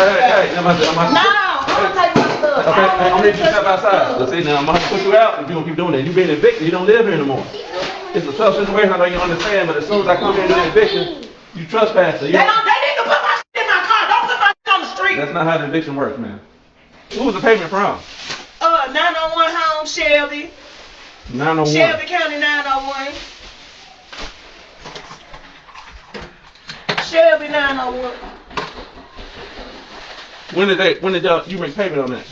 Hey, I'm gonna take my stuff. Okay, I'm gonna need you to step outside. So see, now I'm gonna have to put you out if you don't keep doing that. You being evicted, you don't live here anymore. It's a tough situation, I know you understand, but as soon as I come here and do the eviction, you trespass. They need to put my shit in my car. Don't put my shit on the street. That's not how the eviction works, man. Who was the payment from? 901 Home, Shelby. 901. Shelby County 901. Shelby 901. When did you make payment on that?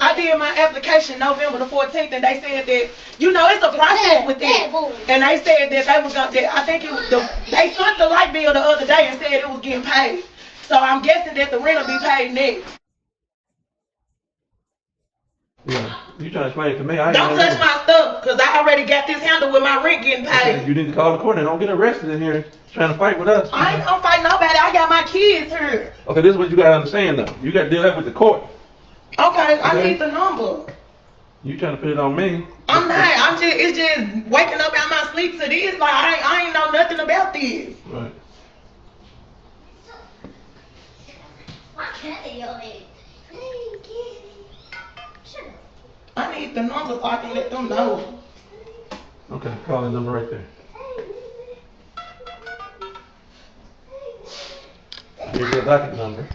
I did my application November the 14th, and they said that, it's a process with it. And they said that they was gonna, I think it was they sent the light bill the other day and said it was getting paid. So I'm guessing that the rent will be paid next. Yeah, you trying to explain it to me? Don't touch my stuff, because I already got this handle with my rent getting paid. Okay, you need to call the court and don't get arrested in here trying to fight with us. I ain't gonna fight nobody. I got my kids here. Okay, this is what you gotta understand though. You gotta deal that with the court. Okay, I need the number. You trying to put it on me? I'm not. It's just waking up out my sleep to this. Like I ain't know nothing about this. Right. I need the number so I can let them know. Okay, call the number right there. Here's your docket number.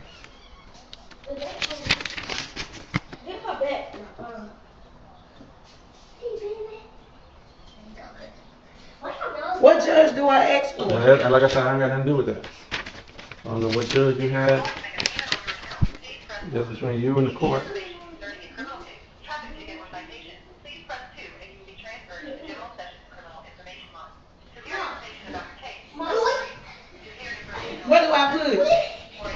What judge do I ask for? Well, like I said, I ain't got nothing to do with that. I don't know what judge you had. That's between you and the court. What do I put?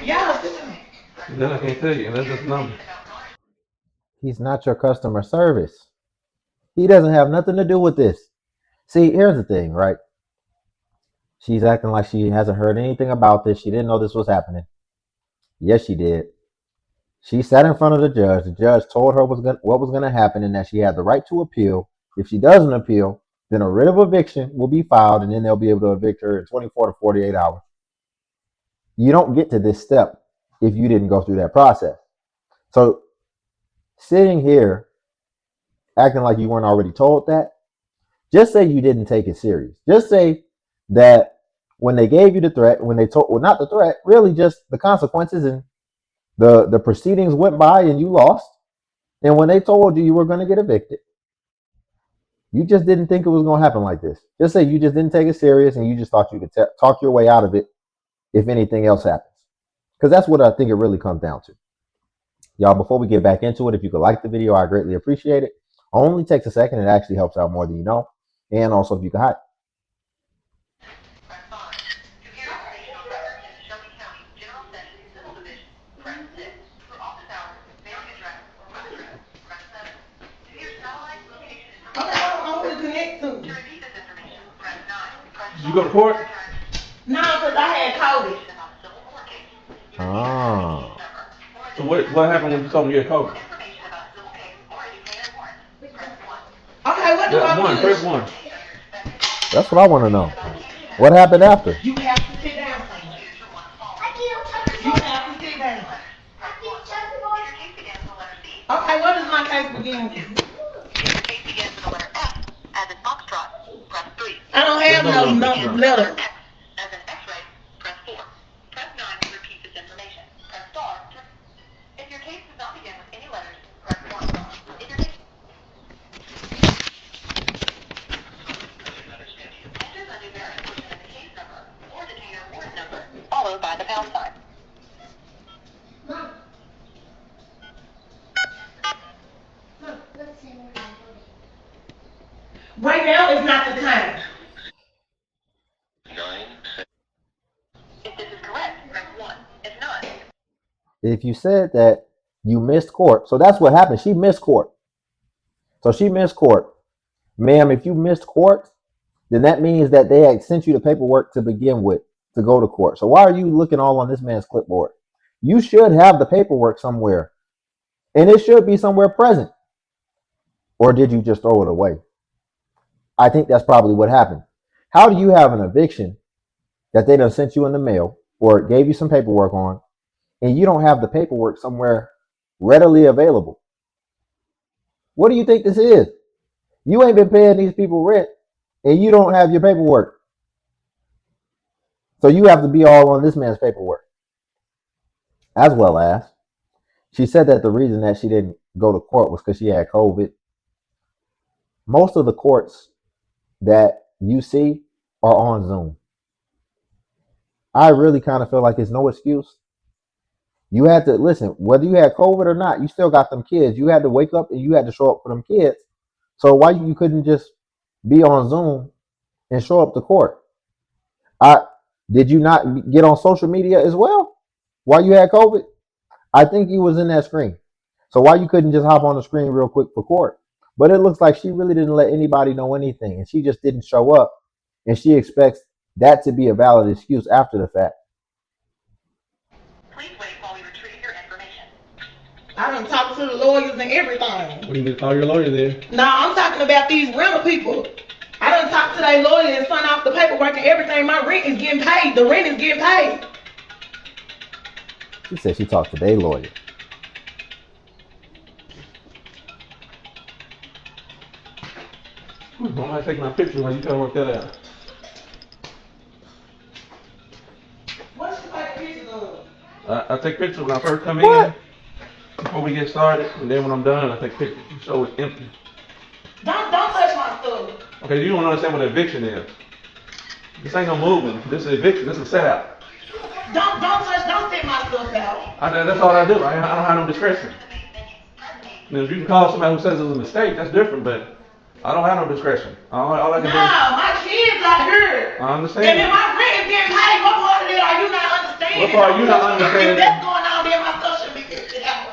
Y'all. Then I can't tell you. That's just a number. He's not your customer service. He doesn't have nothing to do with this. See, here's the thing, right? She's acting like she hasn't heard anything about this. She didn't know this was happening. Yes, she did. She sat in front of the judge. The judge told her what was going to happen and that she had the right to appeal. If she doesn't appeal, then a writ of eviction will be filed, and then they'll be able to evict her in 24 to 48 hours. You don't get to this step if you didn't go through that process. So sitting here acting like you weren't already told that, just say you didn't take it serious. Just say that when they gave you the threat, when they told, well, not the threat, really just the consequences, and the proceedings went by and you lost. And when they told you were going to get evicted, you just didn't think it was going to happen like this. Just say you just didn't take it serious and you just thought you could talk your way out of it if anything else happens. Because that's what I think it really comes down to. Y'all, before we get back into it, if you could like the video, I greatly appreciate it. Only takes a second. It actually helps out more than you know. And also, if you could hide. Did you go to court? No, because I had COVID. Oh. So what happened when you told me you had COVID? Okay, what do I do? Press 1. That's what I want to know. What happened after? You have to sit down. You have to sit down. Okay, what does my case begin with? I don't have no number letter. As an X-ray, press 4. Press 9 to repeat this information. Press star. If your case does not begin with any letters, press 1. If your case... Enter the numeric portion of the case number or detainer warrant number, followed by the pound sign. Right now is not the time. If this is correct, press 1. If not... If you said that you missed court, so that's what happened. She missed court. So she missed court. Ma'am, if you missed court, then that means that they had sent you the paperwork to begin with to go to court. So why are you looking all on this man's clipboard? You should have the paperwork somewhere, and it should be somewhere present. Or did you just throw it away? I think that's probably what happened. How do you have an eviction that they done sent you in the mail or gave you some paperwork on, and you don't have the paperwork somewhere readily available. What do you think this is? You ain't been paying these people rent and you don't have your paperwork. So you have to be all on this man's paperwork. As well as, she said that the reason that she didn't go to court was because she had COVID. Most of the courts that you see are on Zoom. I really kind of feel like it's no excuse. You had to listen, whether you had COVID or not, you still got them kids. You had to wake up and you had to show up for them kids. So why you couldn't just be on Zoom and show up to court? Did you not get on social media as well while you had COVID? I think you was in that screen. So why you couldn't just hop on the screen real quick for court? But it looks like she really didn't let anybody know anything, and she just didn't show up, and she expects that to be a valid excuse after the fact. Please wait while we retrieve your information. I done talked to the lawyers and everything. What do you call your lawyer there? Nah, I'm talking about these rental people. I done talked to their lawyer and signed off the paperwork and everything. My rent is getting paid. The rent is getting paid. She said she talked to their lawyer. I'm gonna take my picture while you try to work that out. What you take pictures of? I take pictures when I first come What? in, before we get started, and then when I'm done, I take pictures. So it's empty. Don't touch my stuff. Okay, you don't understand what eviction is. This ain't no moving. This is eviction. This is set out. Don't take my stuff out. That's all I do. I don't have no discretion. Now, if you can call somebody who says it was a mistake, that's different, but I don't have no discretion. All I can do. Nah, my kids are here. I understand. And then my rent is getting paid. What part of it are you not understanding? What part are you not understanding? If that's going on, then my stuff should be fixed out.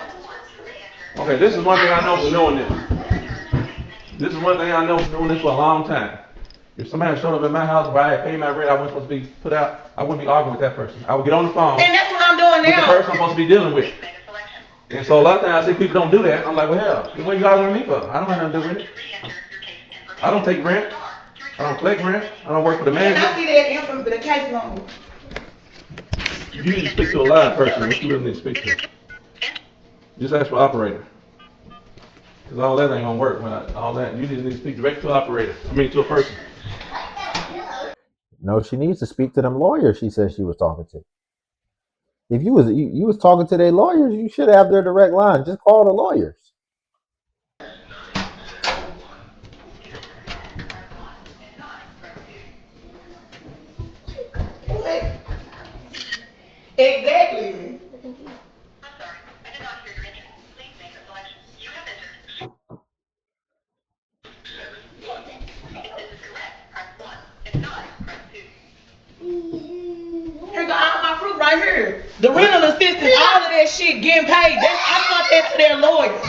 Okay, this is one thing I know from doing this. This is one thing I know from doing this for a long time. If somebody showed up at my house where I had paid my rent, I wasn't supposed to be put out, I wouldn't be arguing with that person. I would get on the phone And that's what I'm doing with the now. person I'm supposed to be dealing with. And so a lot of times I see people don't do that. I'm like, well, hell, what are you arguing with me for? I don't have nothing to do with it. I don't take rent. I don't collect rent. I don't work for the And manager. I see that info for the case number. You need to speak to a live person. What you really need to speak to? Just ask for operator. Because all that ain't gonna work. All that, you need to speak direct to an operator. To a person. No, she needs to speak to them lawyers she said she was talking to. If you was talking to their lawyers, you should have their direct line. Just call the lawyers. Exactly. I'm sorry, I did not hear your entry. Please make a selection. You have entered. If this is correct, press 1. If not, press 2. Here go all my proof right here. The rental assistance, all of that shit getting paid. I sent that to their lawyer.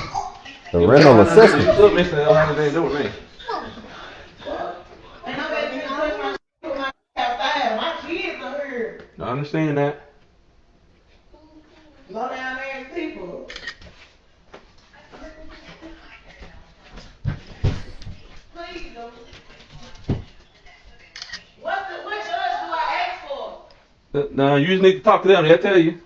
The rental You assistance. still missing the hell how they do with me. And I'm going to touch my shit with my outside. My kids are here. I understand that. Low down ass people. Please do. What judge do I ask for? No, you just need to talk to them. They'll tell you.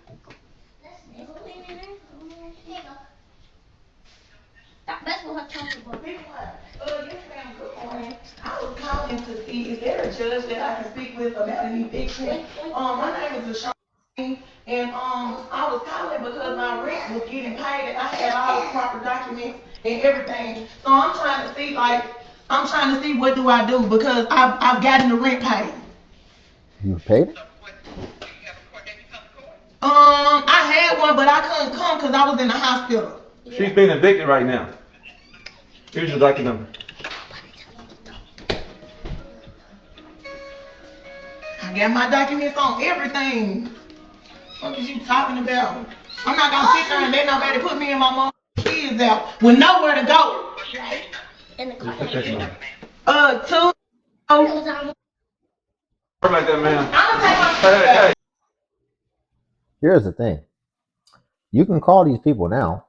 Be quiet. Yes, ma'am. Good morning. I was calling to see, is there a judge that I can speak with about an eviction? My name is Deshaun, and I was calling because my rent was getting paid, and I had all the proper documents and everything. So I'm trying to see what do I do because I've gotten the rent paid. You paid it? I had one, but I couldn't come because I was in the hospital. She's being evicted right now. Here's your docket number. I got my documents on everything. What is you talking about? I'm not gonna sit there and let nobody put me and my mom kids out with nowhere to go. In the car. Work like that, man. I'm gonna take my Hey. Here's the thing. You can call these people now.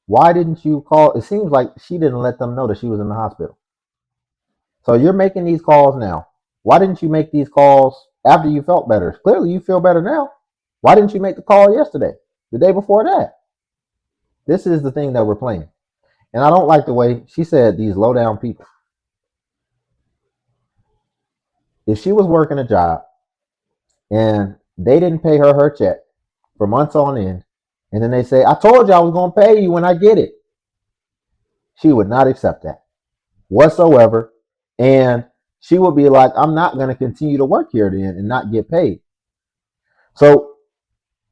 Why didn't you call? It seems like she didn't let them know that she was in the hospital. So you're making these calls now. Why didn't you make these calls after you felt better? Clearly you feel better now. Why didn't you make the call yesterday? The day before that? This is the thing that we're playing. And I don't like the way she said these low down people. If she was working a job and they didn't pay her check for months on end, and then they say, I told you I was going to pay you when I get it, she would not accept that whatsoever. And she would be like, I'm not going to continue to work here then and not get paid. So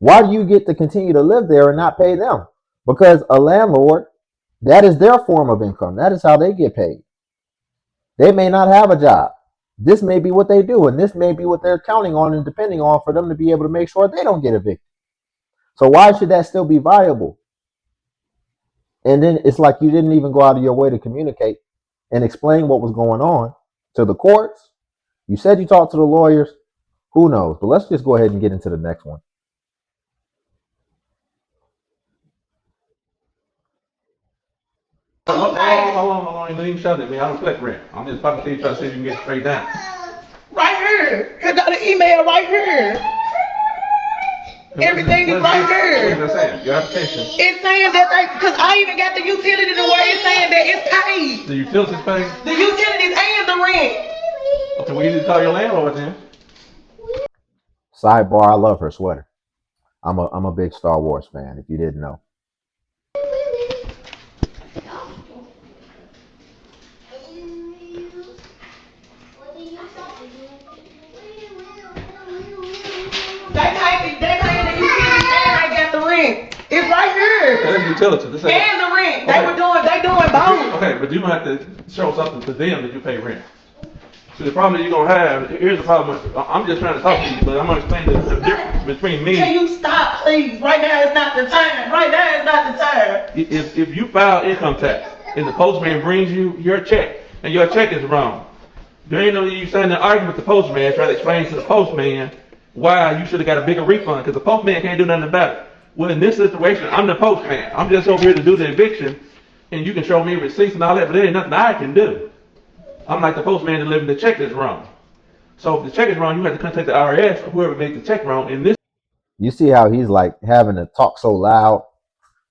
why do you get to continue to live there and not pay them? Because a landlord, that is their form of income. That is how they get paid. They may not have a job. This may be what they do, and this may be what they're counting on and depending on for them to be able to make sure they don't get evicted. So why should that still be viable? And then it's like you didn't even go out of your way to communicate and explain what was going on to the courts. You said you talked to the lawyers. Who knows? But let's just go ahead and get into the next one. Hold on. You don't even shout at me. I don't collect rent. I'm just talking to you, trying to see if you can get straight down. Right here. I got an email right here. Everything is right here. What is it saying? Your application. It's saying that because I even got the utility the way it's saying that it's paid. The utilities paid? The utilities and the rent. Okay, well, you need to call your landlord then. Sidebar, I love her sweater. I'm a big Star Wars fan, if you didn't know. They paying the utilities and I got the rent. It's right here. That's utilities. And the rent. Okay. They doing both. Okay, but you don't have to show something to them that you pay rent. So the problem that you're going to have, here's the problem. I'm just trying to talk to you, but I'm going to explain the difference between me. Can you stop, please? Right now is not the time. Right now is not the time. If you file income tax and the postman brings you your check and your check is wrong, there ain't no you standing there arguing with the postman trying to explain to the postman why you should have got a bigger refund because the postman can't do nothing about it. Well, in this situation, I'm the postman. I'm just over here to do the eviction, and you can show me receipts and all that, but there ain't nothing I can do. I'm like the postman delivering the check that's wrong. So if the check is wrong, you have to contact the IRS or whoever made the check wrong. In this, you see how he's like having to talk so loud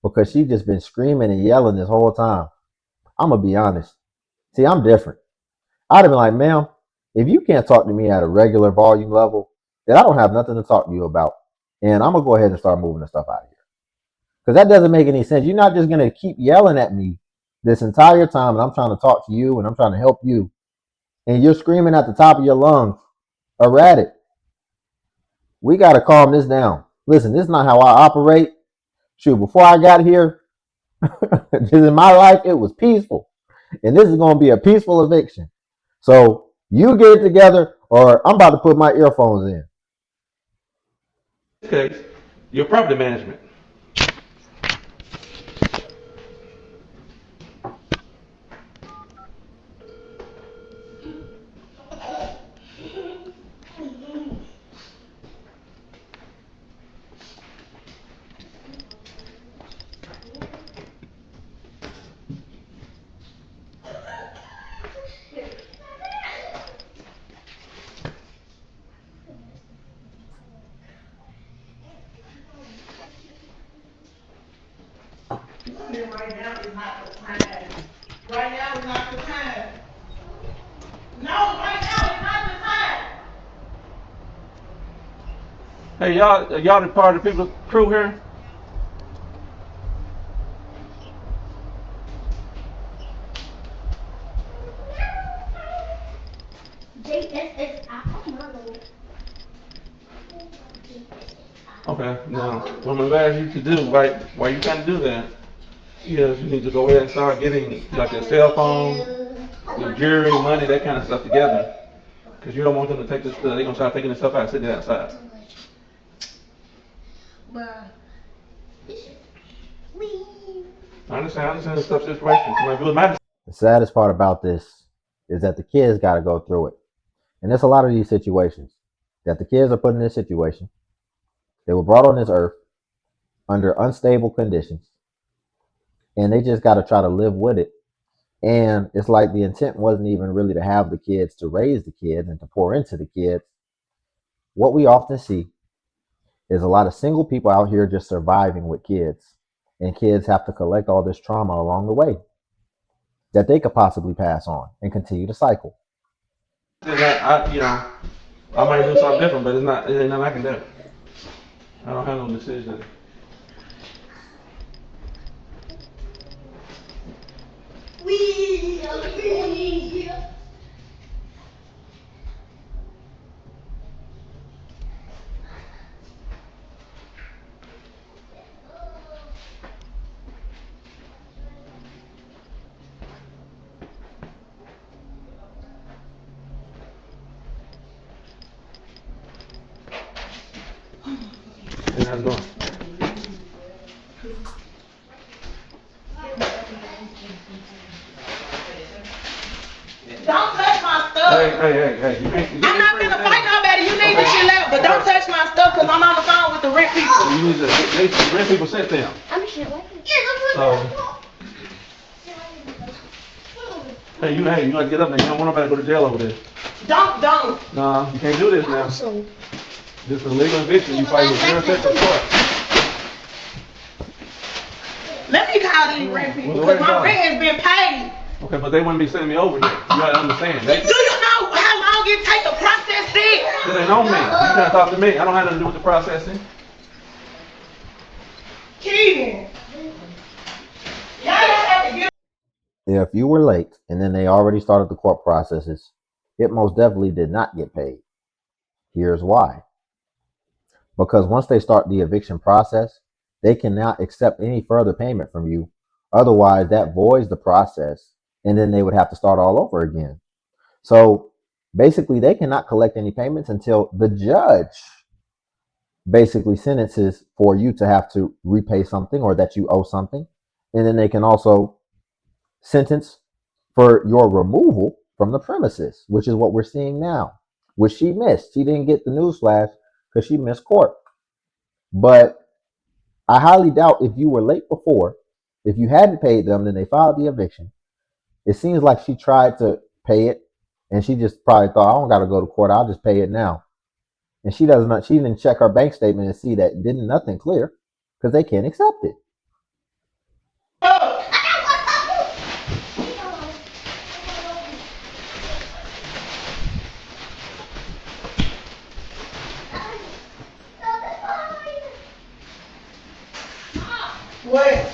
because she's just been screaming and yelling this whole time. I'm gonna be honest. See, I'm different. I'd have been like, ma'am, if you can't talk to me at a regular volume level, then I don't have nothing to talk to you about. And I'm gonna go ahead and start moving the stuff out of here. Because that doesn't make any sense. You're not just gonna keep yelling at me this entire time and I'm trying to talk to you and I'm trying to help you. And you're screaming at the top of your lungs, erratic. We gotta calm this down. Listen, this is not how I operate. Shoot, before I got here, just in my life, it was peaceful. And this is gonna be a peaceful eviction. So you get it together or I'm about to put my earphones in. In this case, your property management. Right now is not the time. Right now is not the time. No, right now is not the time. Hey, y'all the part of the people crew here? Okay, now, what I'm going to ask you to do, right, while you trying to do that, is you need to go ahead and start getting, like, your cell phone, your jewelry, money, that kind of stuff together. Because you don't want them to take this, they're going to start taking this stuff out, sitting outside. I understand the stuff situation. Like, it was my The saddest part about this is that the kids got to go through it. And there's a lot of these situations that the kids are put in this situation. They were brought on this earth under unstable conditions, and they just got to try to live with it. And it's like the intent wasn't even really to have the kids, to raise the kids and to pour into the kids. What we often see is a lot of single people out here just surviving with kids, and kids have to collect all this trauma along the way that they could possibly pass on and continue to cycle. I might do something different, but it ain't nothing I can do. I don't have no decision. And how's it going? Don't touch my stuff. Hey. I'm not gonna fight nobody. You need this shit out, but don't touch my stuff because I'm on the phone with the rent people. You need the rent people sent them. So, hey, you gotta get up now. You don't want nobody to go to jail over this. Don't. Nah, you can't do this now. This is a legal eviction. You fight with jurisdiction court. Let me call these rent people because my rent has been paid. Okay, but they wouldn't be sending me over there. You gotta understand. Do you know how long it takes to process this? This ain't on me. You gotta talk to me. I don't have nothing to do with the processing. Keaton. Y'all have to get. If you were late and then they already started the court processes, it most definitely did not get paid. Here's why. Because once they start the eviction process, they cannot accept any further payment from you. Otherwise, that voids the process, and then they would have to start all over again. So basically, they cannot collect any payments until the judge basically sentences for you to have to repay something or that you owe something. And then they can also sentence for your removal from the premises, which is what we're seeing now, which she missed. She didn't get the newsflash because she missed court. But I highly doubt if you were late before, if you hadn't paid them, then they filed the eviction. It seems like she tried to pay it and she just probably thought, I don't got to go to court. I'll just pay it now. And she didn't check her bank statement and see that nothing clear because they can't accept it. What?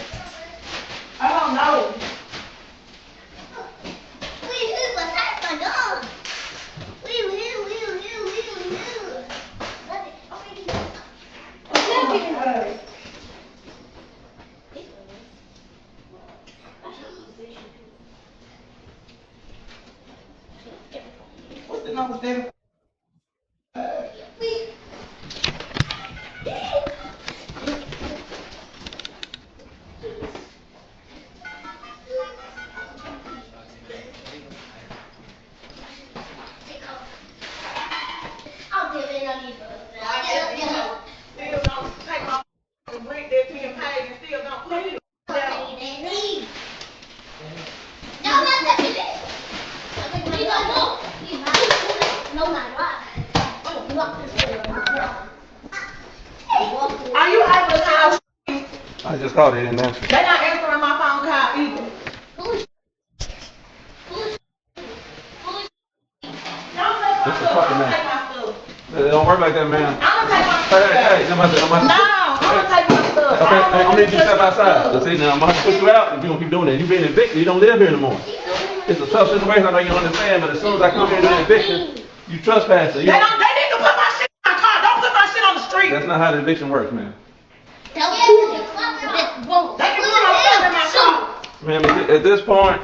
I don't know. What's the number 7? Still don't take my rent that's being paid and still don't put it down. Are you able to call? I just called it in there. They're not answering my phone call either. Don't take my This is stuff. fucking Don't man. take my stuff. It don't work like that, man. I'm gonna take my Hey, stuff. I'm about to. No, I'm gonna take my stuff. Okay, I I'm don't gonna need you to touch step my outside. stuff. See, now I'm gonna put you out if you don't keep doing that. You being evicted, you don't live here anymore. It's a tough situation, I know you understand, but as soon as I come here and do an eviction, you trespass. They need to put my shit in my car. Don't put my shit on the street. That's not how the eviction works, man. They can put my stuff in my car. Man, at this point,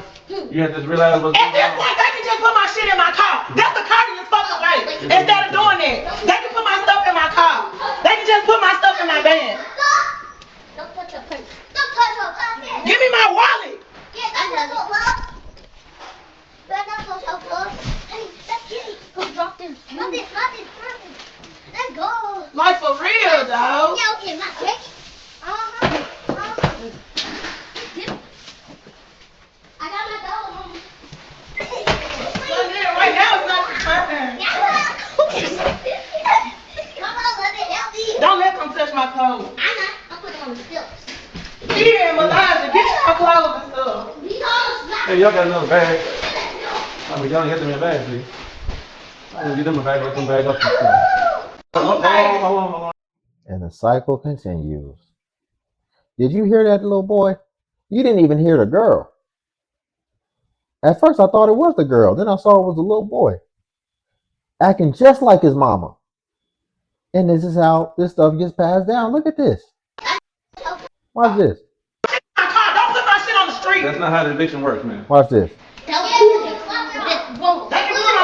you have to realize what's At going this on. point, they can just put my shit in my car. That's the courteous fucking way. Instead of doing that, they can put my stuff in my car. They can just put my stuff in my van. Don't touch your purse. Don't touch your purse. Give me my wallet. Yeah, don't touch your purse. Don't touch your purse. Hey, that's kitty. Go drop this. Nothing. Let's go. Like for real, dog. Yeah, okay, my trick. I got my dog. Right now it's not your turn. Come on, let me help you. Don't let them touch my clothes. I'm not. I'm putting them on the steps. Yeah, Melissa, get your clothes and stuff. Hey, y'all got another bag. I mean, y'all ain't get them in a bag, see? I'm gonna get them a bag, let them bag up. Hold on. And the cycle continues. Did you hear that, little boy? You didn't even hear the girl. At first, I thought it was the girl. Then I saw it was a little boy, acting just like his mama. And this is how this stuff gets passed down. Look at this. Watch this. My car, don't put my shit on the street. That's not how the eviction works, man. Watch this. They can put my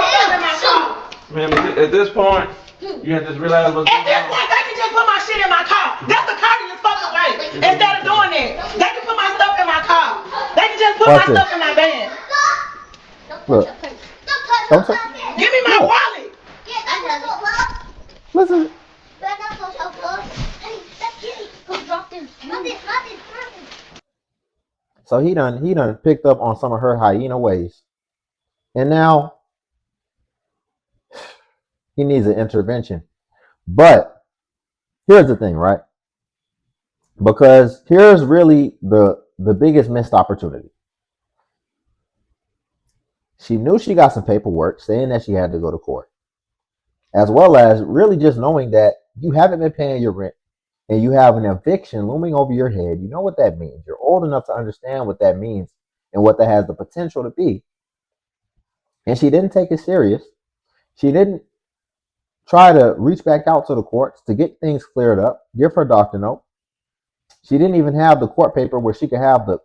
stuff in my car. Man, at this point, you have to just realize what's At going this on. point, they can just put my shit in my car. That's the courteous fucking way. Instead of doing that, they can put my stuff in my car. They can just put Watch my this. stuff in my van. Look. Don't touch. Give me my wallet. Listen. So he done picked up on some of her hyena ways. And now he needs an intervention. But here's the thing, right? Because here's really the biggest missed opportunity. She knew she got some paperwork saying that she had to go to court, as well as really just knowing that you haven't been paying your rent and you have an eviction looming over your head. You know what that means. You're old enough to understand what that means and what that has the potential to be. And she didn't take it serious. She didn't try to reach back out to the courts to get things cleared up, give her doctor note. She didn't even have the court paper where she could have the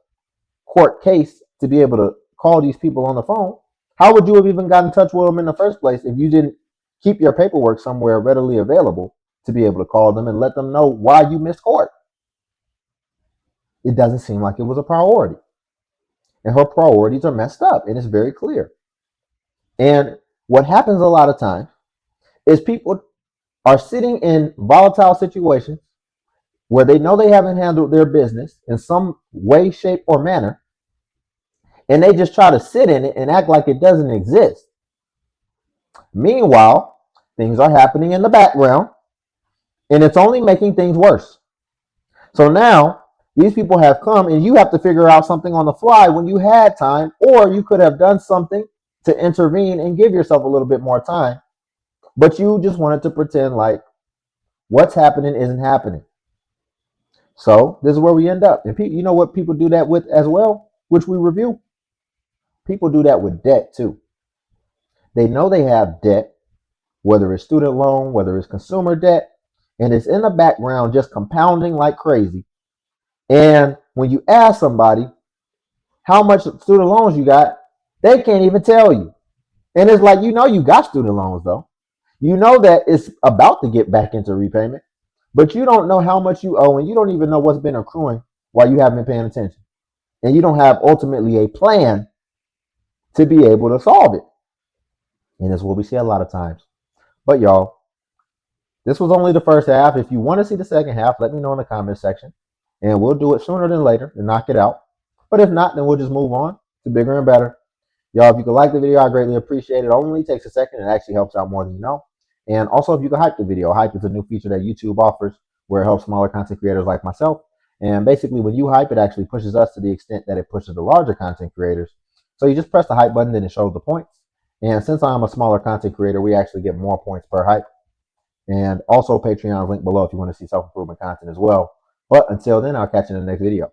court case to be able to call these people on the phone. How would you have even got in touch with them in the first place if you didn't keep your paperwork somewhere readily available to be able to call them and let them know why you missed court? It doesn't seem like it was a priority. And her priorities are messed up, and it's very clear. And what happens a lot of times is people are sitting in volatile situations where they know they haven't handled their business in some way, shape, or manner, and they just try to sit in it and act like it doesn't exist. Meanwhile, things are happening in the background, and it's only making things worse. So now, these people have come, and you have to figure out something on the fly when you had time, or you could have done something to intervene and give yourself a little bit more time, but you just wanted to pretend like what's happening isn't happening. So this is where we end up. And you know what people do that with as well, which we review? People do that with debt too. They know they have debt, whether it's student loan, whether it's consumer debt, and it's in the background just compounding like crazy. And when you ask somebody how much student loans you got, they can't even tell you. And it's like, you know, you got student loans though. You know that it's about to get back into repayment, but you don't know how much you owe, and you don't even know what's been accruing while you haven't been paying attention. And you don't have ultimately a plan to be able to solve it. And that's what we see a lot of times. But y'all, this was only the first half. If you want to see the second half, let me know in the comment section, and we'll do it sooner than later and knock it out. But if not, then we'll just move on to bigger and better. Y'all, if you could like the video, I greatly appreciate it. It only takes a second. It actually helps out more than you know. And also, if you could hype the video. Hype is a new feature that YouTube offers where it helps smaller content creators like myself. And basically, when you hype, it actually pushes us to the extent that it pushes the larger content creators. So you just press the hype button, then it shows the points. And since I'm a smaller content creator, we actually get more points per hype. And also, Patreon link below if you want to see self-improvement content as well. But until then, I'll catch you in the next video.